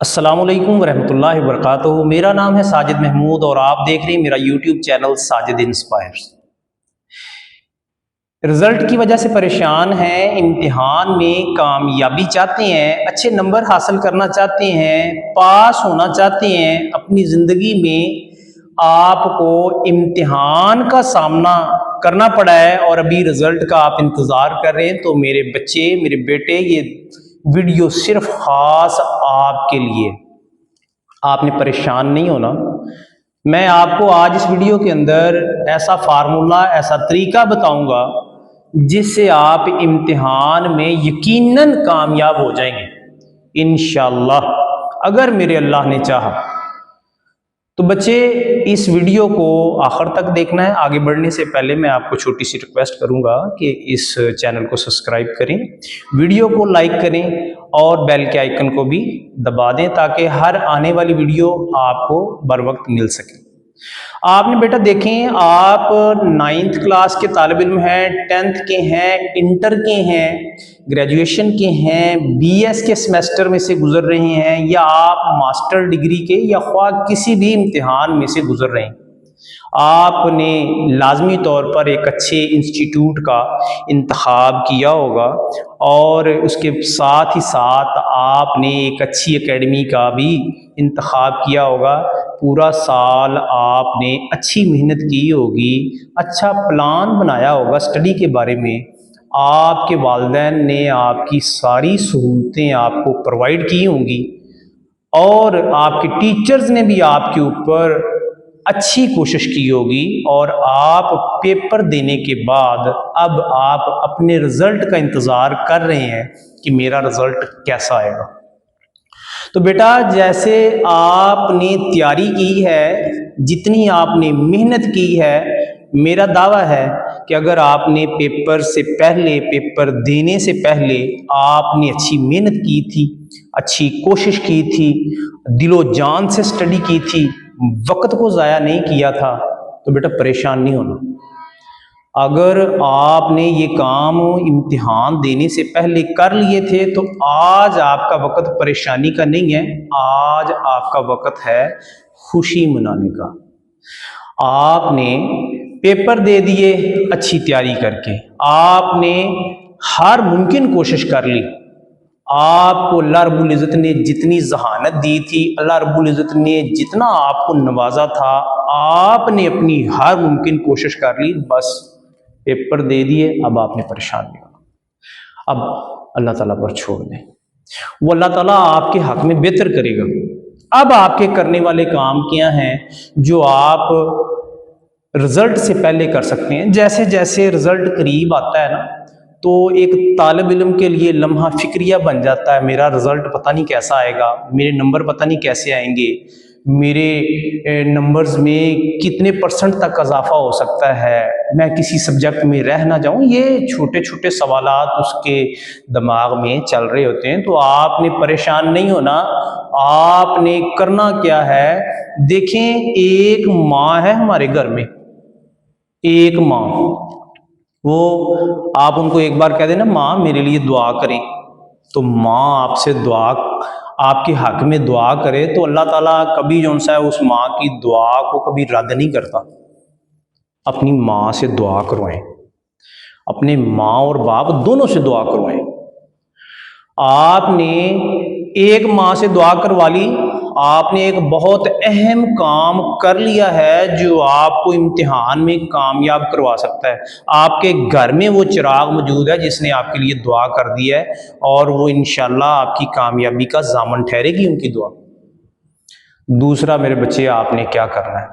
अस्सलामुअलैकुम वरहमतुल्लाहि वबरकातुहू। मेरा नाम है साजिद महमूद और आप देख रहे हैं मेरा YouTube channel Sajid inspires. Result की वजह से परेशान हैं, इम्तिहान में कामयाबी चाहते हैं, अच्छे नंबर हासिल करना चाहते हैं, पास होना चाहते हैं। अपनी ज़िंदगी में आपको इम्तिहान का सामना करना पड़ा है और अभी रिज़ल्ट का आप इंतज़ार कर रहे हैं। तो मेरे बच्चे, मेरे बेटे, ये वीडियो सिर्फ ख़ास आपके लिए। आपने परेशान नहीं होना। मैं आपको आज इस वीडियो के अंदर ऐसा फार्मूला, ऐसा तरीका बताऊंगा जिससे आप इम्तिहान में यकीनन कामयाब हो जाएंगे इंशाअल्लाह, अगर मेरे अल्लाह ने चाहा। तो बच्चे, इस वीडियो को आखिर तक देखना है। आगे बढ़ने से पहले मैं आपको छोटी सी रिक्वेस्ट करूंगा कि इस चैनल को सब्सक्राइब करें, वीडियो को लाइक करें और बेल के आइकन को भी दबा दें ताकि हर आने वाली वीडियो आपको बर वक्त मिल सके। आपने बेटा देखें, आप 9th क्लास के तालिब इल्म हैं, 10th के हैं, इंटर के हैं, ग्रेजुएशन के हैं, BS के सेमेस्टर में से गुजर रहे हैं, या आप मास्टर डिग्री के या ख्वाह किसी भी इम्तिहान में से गुजर रहे हैं। आपने लाजमी तौर पर एक अच्छे इंस्टीट्यूट का इंतखाब किया होगा और उसके साथ ही साथ आपने एक अच्छी एकेडमी का भी इंतखाब किया होगा। पूरा साल आपने अच्छी मेहनत की होगी, अच्छा प्लान बनाया होगा स्टडी के बारे में। आपके वालिदैन ने आपकी सारी सहूलतें आपको प्रोवाइड की होंगी और आपके टीचर्स ने भी आपके ऊपर अच्छी कोशिश की होगी और आप पेपर देने के बाद अब आप अपने रिजल्ट का इंतज़ार कर रहे हैं कि मेरा रिजल्ट कैसा आएगा। तो बेटा, जैसे आपने तैयारी की है, जितनी आपने मेहनत की है, मेरा दावा है कि अगर आपने पेपर से पहले, पेपर देने से पहले आपने अच्छी मेहनत की थी, अच्छी कोशिश की थी, दिलो जान से स्टडी की थी, वक्त को ज़ाया नहीं किया था, तो बेटा परेशान नहीं होना। अगर आपने ये काम इम्तिहान देने से पहले कर लिए थे तो आज आपका वक्त परेशानी का नहीं है, आज आपका वक्त है खुशी मनाने का। आपने पेपर दे दिए अच्छी तैयारी करके, आपने हर मुमकिन कोशिश कर ली। आपको अल्लाह रब्बुल इज़्ज़त ने जितनी जहानत दी थी, अल्लाह रब्बुल इज़्ज़त ने जितना आपको नवाजा था, आपने अपनी हर मुमकिन कोशिश कर ली, बस पेपर दे दिए। अब आपने परेशान नहीं होना, अब अल्लाह ताला पर छोड़ दें, वो अल्लाह ताला आपके हक में बेहतर करेगा। अब आपके करने वाले काम क्या हैं जो आप रिजल्ट से पहले कर सकते हैं। जैसे जैसे रिजल्ट करीब आता है ना, तो एक तालिब इल्म के लिए लम्हा फिक्रिया बन जाता है, मेरा रिजल्ट पता नहीं कैसा आएगा, मेरे नंबर पता नहीं कैसे आएंगे, मेरे नंबर्स में कितने % तक इजाफा हो सकता है, मैं किसी सब्जेक्ट में रह ना जाऊं। ये छोटे छोटे सवालात उसके दिमाग में चल रहे होते हैं। तो आपने परेशान नहीं होना। आपने करना क्या है, देखें, एक माँ है हमारे घर में, एक माँ, वो आप उनको एक बार कह देना, माँ मेरे लिए दुआ करें, तो माँ आपसे दुआ, आपके हक में दुआ करे तो अल्लाह ताला कभी जो सा है उस माँ की दुआ को कभी रद्द नहीं करता। अपनी माँ से दुआ करवाएं, अपने माँ और बाप दोनों से दुआ करवाएं। आपने एक माँ से दुआ करवा ली, आपने एक बहुत अहम काम कर लिया है जो आपको इम्तिहान में कामयाब करवा सकता है। आपके घर में वो चिराग मौजूद है जिसने आपके लिए दुआ कर दी है और वो इंशाल्लाह आपकी कामयाबी का ज़ामन ठहरेगी उनकी दुआ। दूसरा मेरे बच्चे, आपने क्या करना है,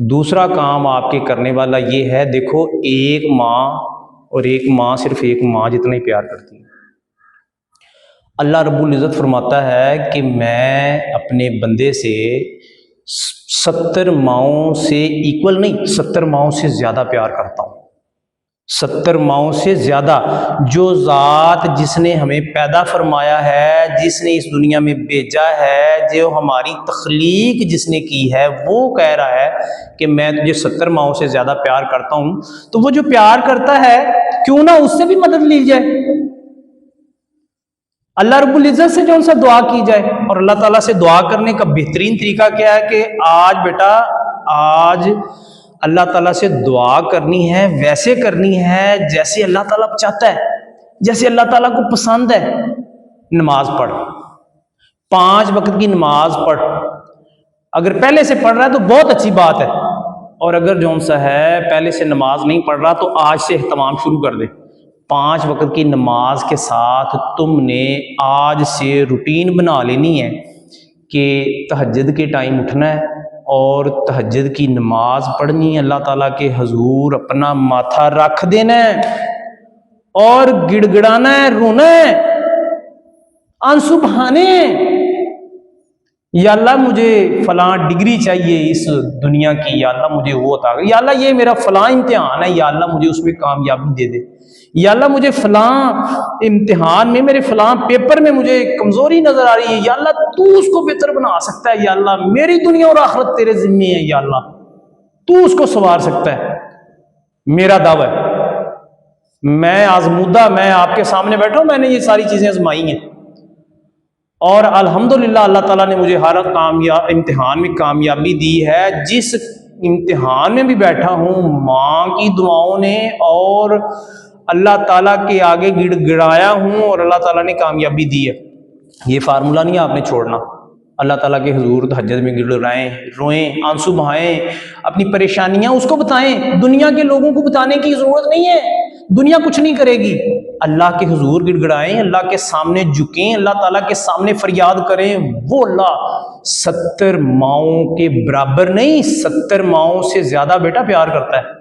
दूसरा काम आपके करने वाला ये है, देखो, एक माँ, और एक माँ सिर्फ एक माँ जितना ही प्यार करती है। अल्लाह रब्बुल इज़्ज़त फरमाता है कि मैं अपने बंदे से 70 माओं से इक्वल नहीं, 70 माओं से ज़्यादा प्यार करता हूँ। 70 माओं से ज़्यादा। जो ज़ात जिसने हमें पैदा फरमाया है, जिसने इस दुनिया में भेजा है, जो हमारी तख्लीक जिसने की है, वो कह रहा है कि मैं तुझे 70 माओं से ज़्यादा प्यार करता हूँ। तो वो जो प्यार करता है, क्यों ना उससे भी मदद ली जाए। अल्लाह रब्बुल इज्जत से जो सा दुआ की जाए। और अल्लाह ताला से दुआ करने का बेहतरीन तरीका क्या है कि आज बेटा, आज अल्लाह ताला से दुआ करनी है, वैसे करनी है जैसे अल्लाह ताला चाहता है, जैसे अल्लाह ताला को पसंद है। नमाज पढ़, 5 वक्त की नमाज पढ़। अगर पहले से पढ़ रहा है तो बहुत अच्छी बात है, और अगर जो सा है पहले से नमाज नहीं पढ़ रहा तो आज से एहतमाम शुरू कर दे। 5 वक्त की नमाज के साथ तुमने आज से रूटीन बना लेनी है कि तहज्जुद के टाइम उठना है और तहज्जुद की नमाज पढ़नी है, अल्लाह ताला के हजूर अपना माथा रख देना है और गिड़गिड़ाना है, रोना है, आंसू बहाने हैं। या अल्लाह मुझे फलां डिग्री चाहिए इस दुनिया की, या अल्लाह मुझे वो अता कर, या अल्लाह ये मेरा फलां इम्तिहान है, या अल्लाह मुझे उसमें कामयाबी दे दे, या अल्लाह मुझे फलां इम्तिहान में, मेरे फलां पेपर में मुझे कमजोरी नजर आ रही है, या अल्लाह तू उसको बेहतर बना सकता है, या अल्लाह मेरी दुनिया और आखिरत तेरे जिम्मे है, या अल्लाह तू उसको संवार सकता है। मेरा दावा है, मैं आजमूदा, मैं आपके सामने बैठा हूं, मैंने ये सारी चीजें आजमाई हैं और अल्हम्दुलिल्लाह अल्लाह ताला ने मुझे हर इम्तिहान में कामयाबी दी है। जिस इम्तिहान में भी बैठा हूं, माँ की दुआओं ने और अल्लाह ताला के आगे गिड़गिड़ाया हूं और अल्लाह ताला ने कामयाबी दी है। ये फार्मूला नहीं आपने छोड़ना। अल्लाह ताला के हुजूर तहज्जुद में गिड़गिड़ाएं, रोएं, आंसू बहाएं, अपनी परेशानियां उसको बताएं। दुनिया के लोगों को बताने की जरूरत नहीं है, दुनिया कुछ नहीं करेगी। अल्लाह के हुजूर गिड़गिड़ाएं, अल्लाह के सामने झुकें, अल्लाह ताला के सामने फरियाद करें। वो अल्लाह 70 माओं के बराबर नहीं, 70 माओं से ज्यादा बेटा प्यार करता है।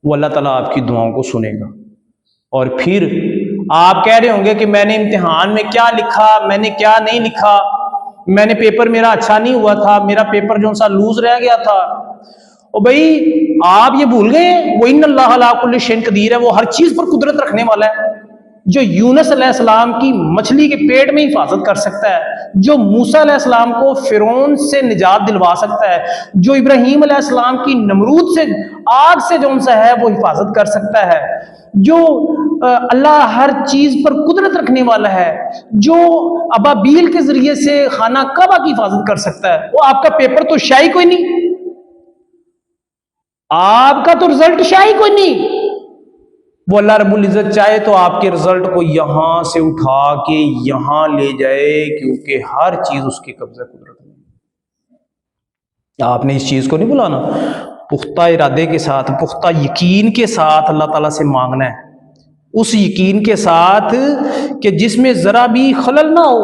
वो अल्लाह ताला आपकी दुआओं को सुनेगा। और फिर आप कह रहे होंगे कि मैंने इम्तिहान में क्या लिखा, मैंने क्या नहीं लिखा, मैंने पेपर मेरा अच्छा नहीं हुआ था, मेरा पेपर जो सा लूज रह गया था। ओ भाई, आप ये भूल गए वो इन्नल्लाह अला कुल्लि शैइन कदीर है, वो हर चीज पर कुदरत रखने वाला है। जो यूनुस अलैहिस्सलाम की मछली के पेट में हिफाजत कर सकता है, जो मूसा अलैहिस्सलाम को फिरौन से निजात दिलवा सकता है, जो इब्राहीम अलैहिस्सलाम की नमरूद से आग से जो सा है वो हिफाजत कर सकता है, जो अल्लाह हर चीज पर कुदरत रखने वाला है, जो अबाबील के जरिए से खाना काबा की हिफाजत कर सकता है, वो आपका पेपर तो शाही कोई नहीं, आपका तो रिजल्ट शाही कोई नहीं। वो अल्लाह रब्बुल इज्जत चाहे तो आपके रिजल्ट को यहां से उठा के यहां ले जाए, क्योंकि हर चीज उसके कब्जे कुदरत में। आपने इस चीज को नहीं बुलाना, पुख्ता इरादे के साथ, पुख्ता यकीन के साथ अल्लाह ताला से मांगना है, उस यकीन के साथ कि जिसमें जरा भी खलल ना हो,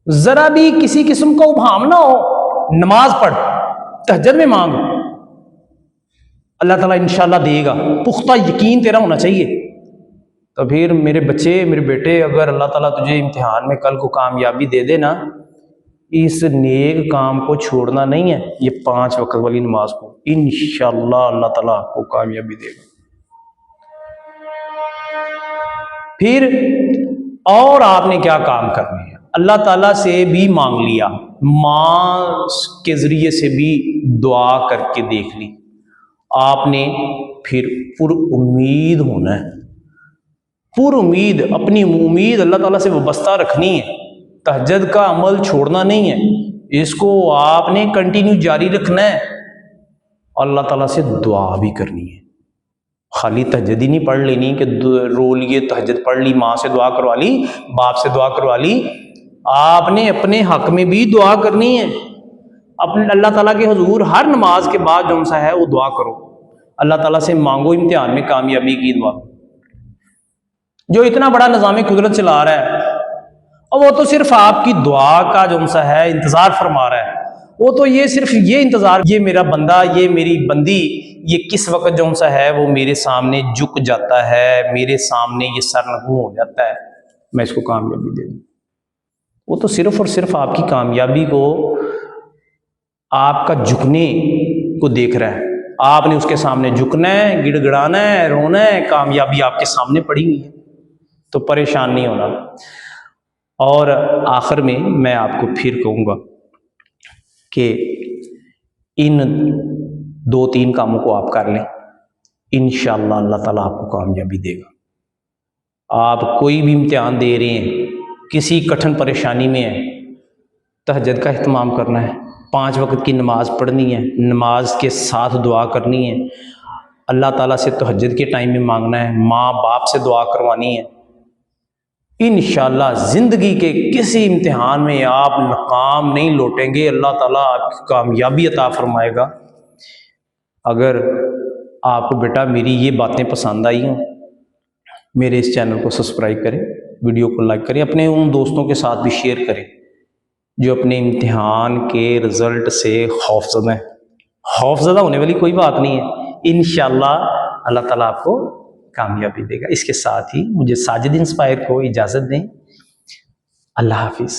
जरा भी किसी किस्म का उभाम ना हो। नमाज पढ़, तहज्जुद में मांग, अल्लाह ताला इंशाल्लाह देगा। पुख्ता यकीन तेरा होना चाहिए। तो फिर मेरे बच्चे, मेरे बेटे, अगर अल्लाह ताला तुझे इम्तिहान में कल को कामयाबी दे देना, इस नेक काम को छोड़ना नहीं है। ये 5 वक्त वाली नमाज को इंशाल्लाह अल्लाह ताला आपको कामयाबी देगा। फिर और आपने क्या काम करने हैं, अल्लाह ताला से भी मांग लिया, माँ के जरिए से भी दुआ करके देख ली, आपने फिर पुरउम्मीद होना है। पुरउम्मीद, अपनी उम्मीद अल्लाह ताला से वाबस्ता रखनी है। तहज्जुद का अमल छोड़ना नहीं है, इसको आपने कंटिन्यू जारी रखना है। अल्लाह ताला से दुआ भी करनी है। खाली तहज्जुद ही नहीं पढ़ लेनी कि रो लिए, तहज्जुद पढ़ ली, माँ से दुआ करवा ली, बाप से दुआ करवा ली। आपने अपने हक में भी दुआ करनी है। अपने अल्लाह ताला के हुजूर हर नमाज के बाद जो सा है वो दुआ करो, अल्लाह ताला से मांगो इम्तिहान में कामयाबी की दुआ। जो इतना बड़ा निज़ाम कुदरत चला रहा है और वो तो सिर्फ आपकी दुआ का जो सा है इंतजार फरमा रहा है। वो तो ये सिर्फ ये इंतजार, ये मेरा बंदा, ये मेरी बंदी, ये किस वक्त जो सा है वो मेरे सामने झुक जाता है, मेरे सामने ये सरनगू हो जाता है, मैं इसको कामयाबी दे दूं। वो तो सिर्फ और सिर्फ आपकी कामयाबी को, आपका झुकने को देख रहा है। आपने उसके सामने झुकना है, गिड़गिड़ाना है, रोना है, कामयाबी आपके सामने पड़ी हुई है, तो परेशान नहीं होना। और आखिर में मैं आपको फिर कहूँगा कि इन 2-3 कामों को आप कर लें, इंशाअल्लाह अल्लाह ताला आपको कामयाबी देगा। आप कोई भी इम्तिहान दे रहे हैं, किसी कठिन परेशानी में है, तहज्जुद का अहतमाम करना है, 5 वक्त की नमाज़ पढ़नी है, नमाज के साथ दुआ करनी है, अल्लाह ताला से तहज्जुद के टाइम में मांगना है, माँ बाप से दुआ करवानी है। इंशाअल्लाह ज़िंदगी के किसी इम्तिहान में आप नाकाम नहीं लौटेंगे, अल्लाह ताला आपकी कामयाबी अता फरमाएगा। अगर आपको बेटा मेरी ये बातें पसंद आई हों, मेरे इस चैनल को सब्सक्राइब करें, वीडियो को लाइक करें, अपने उन दोस्तों के साथ भी शेयर करें जो अपने इम्तिहान के रिज़ल्ट से खौफज़दा हैं। खौफज़दा होने वाली कोई बात नहीं है, इंशाअल्लाह अल्लाह ताला आपको कामयाबी देगा। इसके साथ ही मुझे साजिद इंस्पायर को इजाज़त दें। अल्लाह हाफिज़।